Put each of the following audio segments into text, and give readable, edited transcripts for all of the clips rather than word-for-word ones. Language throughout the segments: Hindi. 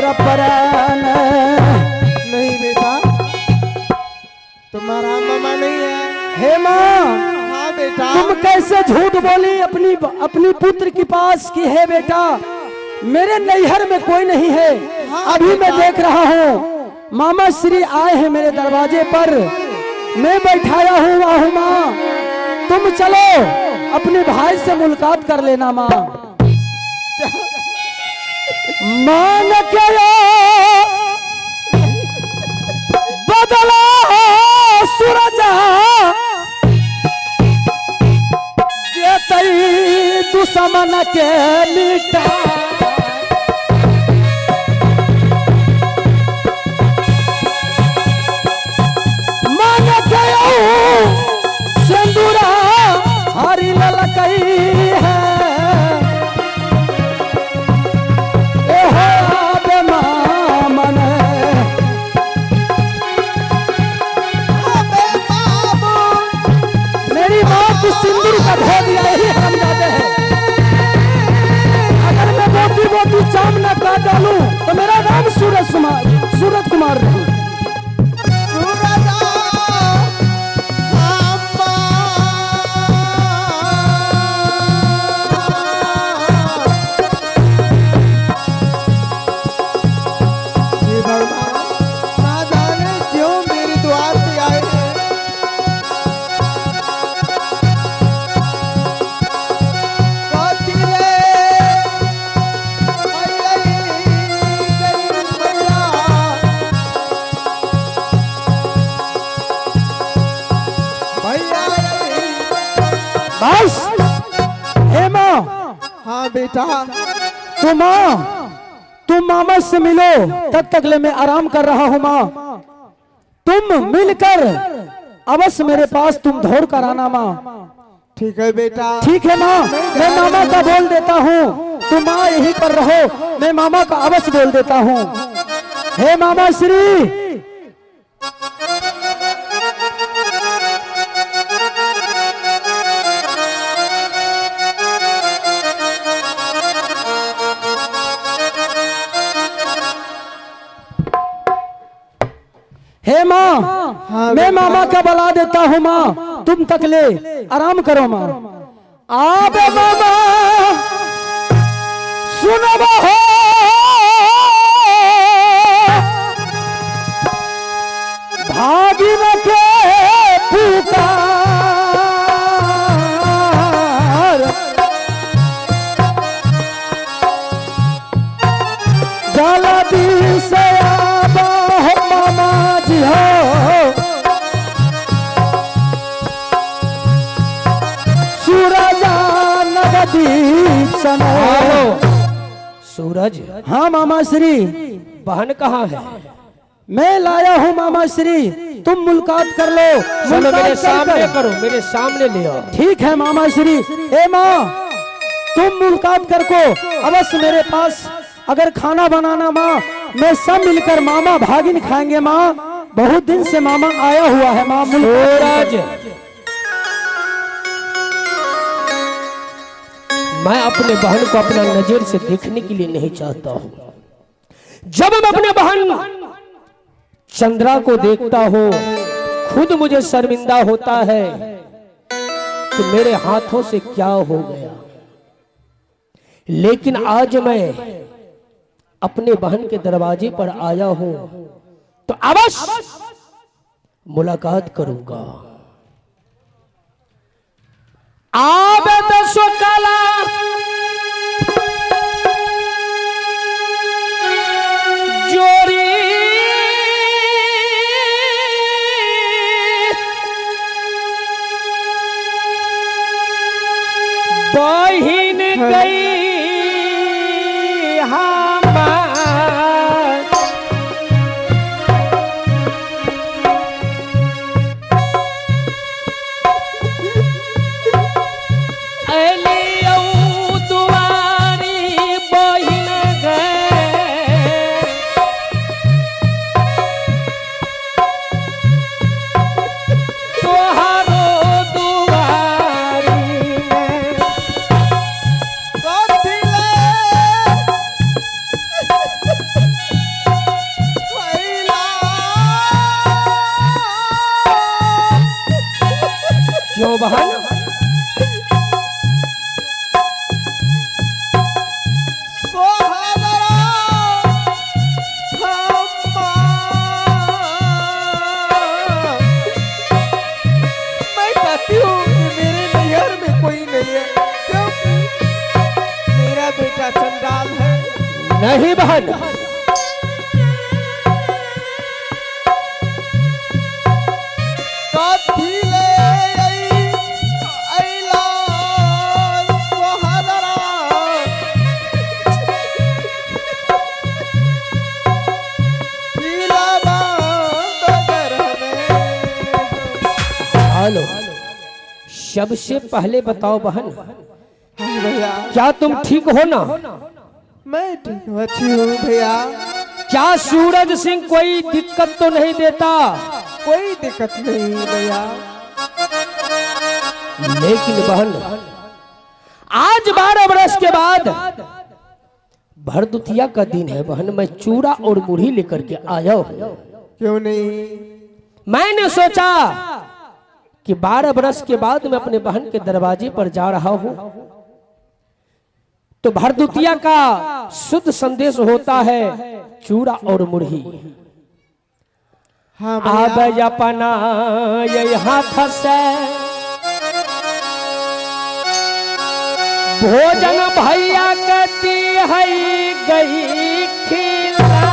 हमारा परान। नहीं बेटा, तुम्हारा मामा नहीं है। हे माँ, हाँ बेटा। तुम कैसे झूठ बोली अपनी पुत्र के पास कि है बेटा मेरे नैहर में कोई नहीं है। हाँ, अभी मैं बेटा। देख रहा हूँ मामा श्री आए हैं मेरे दरवाजे पर, मैं बैठाया हूँ। वाह माँ, तुम चलो अपने भाई से मुलाकात कर लेना माँ। मान के बदला सूरज जे तई दुश्मन के मिटा। मान के सिंदूरा हरी ललकई है। सिंदूर का धो दिया यही हम जाते हैं। अगर मैं मोती मोती चाम न काट डालूं तो मेरा नाम सूरज कुमार नहीं। बस हे माँ। हाँ बेटा। तुम मामा से मिलो, तब तक ले मैं आराम कर रहा हूँ माँ। तुम मिलकर अवश्य मेरे पास तुम दौड़ कर आना माँ। ठीक है बेटा। ठीक है माँ, मैं मामा का बोल देता हूँ, तुम माँ यहीं पर रहो, मैं मामा का अवश्य बोल देता हूँ। हे मामा श्री, हे माँ, हाँ, मैं मामा का बुला देता हूँ माँ, तुम तक ले आराम करो माँ। आबे मामा सुनो हो, भागिन के पुकार जल्दी से आबा हो मामा जी हो। सूरज नगदी चनो। सूरज, हाँ मामा श्री। बहन कहाँ है? मैं लाया हूँ मामा श्री, तुम मुलाकात कर लो। चलो मेरे सामने करो, मेरे सामने ले आओ। ठीक है मामा श्री। ए माँ, तुम मुलाकात करको अवश्य मेरे पास। अगर खाना बनाना माँ, मैं सब मिलकर मामा भागिन खाएंगे माँ। बहुत दिन से मामा आया हुआ है माँ। सूरज, मैं अपने बहन को अपना नजर से देखने के लिए नहीं चाहता हूँ। जब मैं अपने बहन चंद्रा को देखता हूँ, खुद मुझे शर्मिंदा होता है कि मेरे हाथों से क्या हो गया। लेकिन आज मैं अपने बहन के दरवाजे पर आया हूं तो अवश्य मुलाकात करूंगा। आबे तो सुकला जोरी बहिन गई अली बताओ बहन। सोहदरा हम्मा, मैं कहती हूँ कि मेरे नैहर में कोई नहीं है, क्योंकि मेरा बेटा चंडाल है। नहीं बहन, कथी ले अइला सोहदरा, पीला बांध घर में। हेलो, सबसे पहले बताओ बहन, हाँ भैया, क्या तुम ठीक हो ना? मैं ठीक अच्छी हूँ भैया, क्या सूरज सिंह कोई दिक्कत तो नहीं देता? कोई दिक्कत नहीं भैया। लेकिन बहन, आज 12 वर्ष के बाद भरदुतिया का दिन है बहन, मैं चूड़ा और मुढ़ी लेकर के आया हूं। क्यों नहीं? मैंने सोचा कि 12 वर्ष के बाद मैं अपने बहन के दरवाजे पर जा रहा हूं, तो भरदुतिया का शुद्ध संदेश होता है चूड़ा और मुढ़ी। हाँ अब भैया, अपना ये हाथ से भोजन भैया कहती है गई खिला,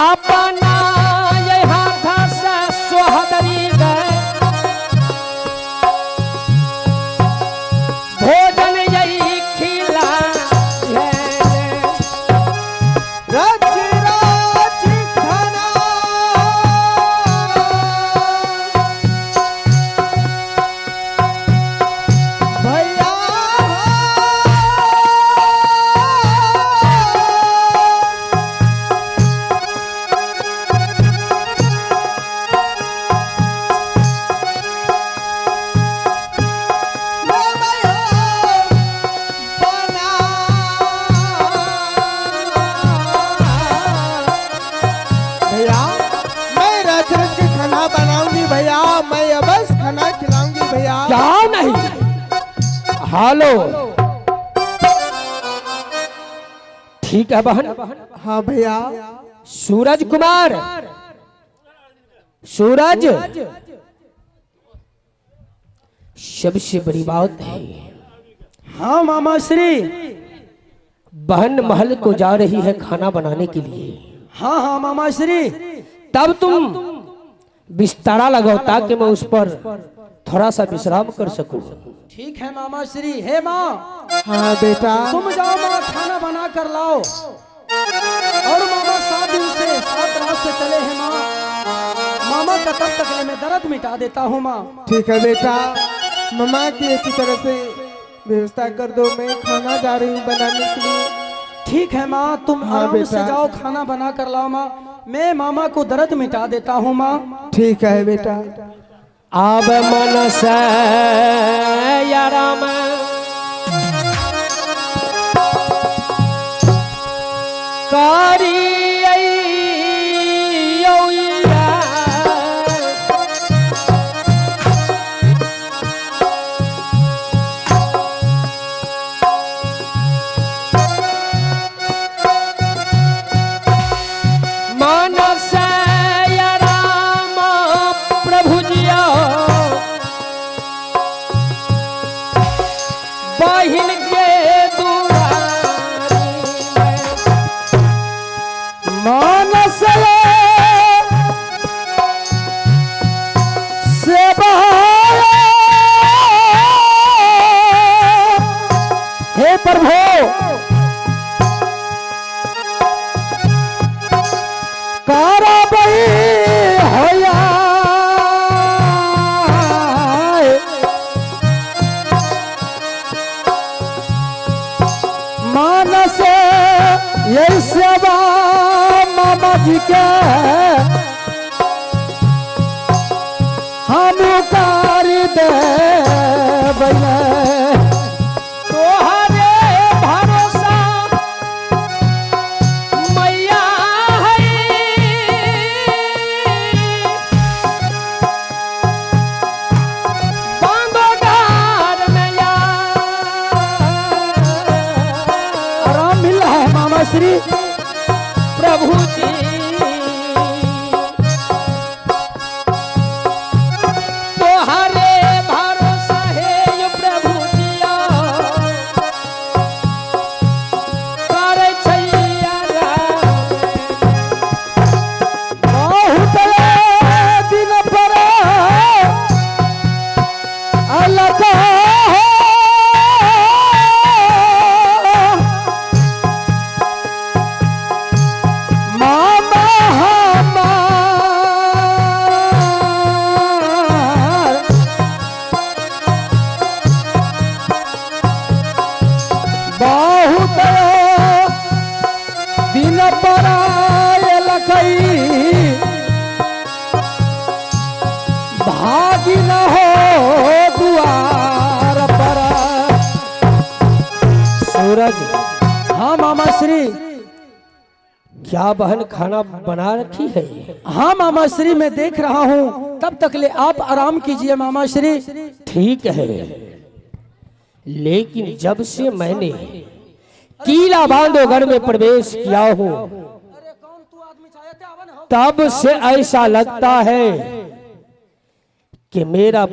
अपना ये हाथ से सोहदरी गए भोजन यही खिला रच रच खाना, भैया भैया, मैं रच रच के खाना बनाऊंगी भैया, मैं अवश्य खाना खिलाऊंगी भैया। क्या नहीं? हेलो, ठीक है बहन। हाँ भैया, सूरज कुमार, सूरज, सबसे बड़ी बात है, हाँ मामा श्री। बहन महल को जा रही है खाना बनाने के लिए। हाँ हाँ मामा श्री। तब तुम बिस्तारा लगाओ ताकि मैं उस पर थोड़ा सा विश्राम कर सकूं। ठीक है मामा श्री। हे माँ, हाँ बेटा, तुम जाओ माँ, खाना बना कर लाओ। और मामा 7 दिन से 7 रात से चले हैं माँ, मामा का तब तक मैं दर्द मिटा देता हूँ माँ। ठीक है बेटा, मम्मा की अच्छी तरह से व्यवस्था कर दो, मैं खाना जा रही हूँ बनाने के लिए। ठीक है माँ, तुम हाँ आराम से बेटा। जाओ, खाना बना कर लाओ माँ, मैं मामा को दर्द मिटा देता हूँ माँ। ठीक है बेटा। अब मन से आराम बहिन के दुआरी मानस से हे प्रभु, कारबई होया मानस यही सेवा मामा जी के हम कर दे तोहरे भरोसा सूरज, हाँ मामा श्री। क्या बहन खाना बना रखी है? हाँ मामा श्री, मैं देख रहा हूँ, तब तक ले आप आराम कीजिए मामा श्री। ठीक है, लेकिन जब से मैंने कीला बांधोगढ़ में प्रवेश किया हूँ, तब से ऐसा लगता है कि मेरा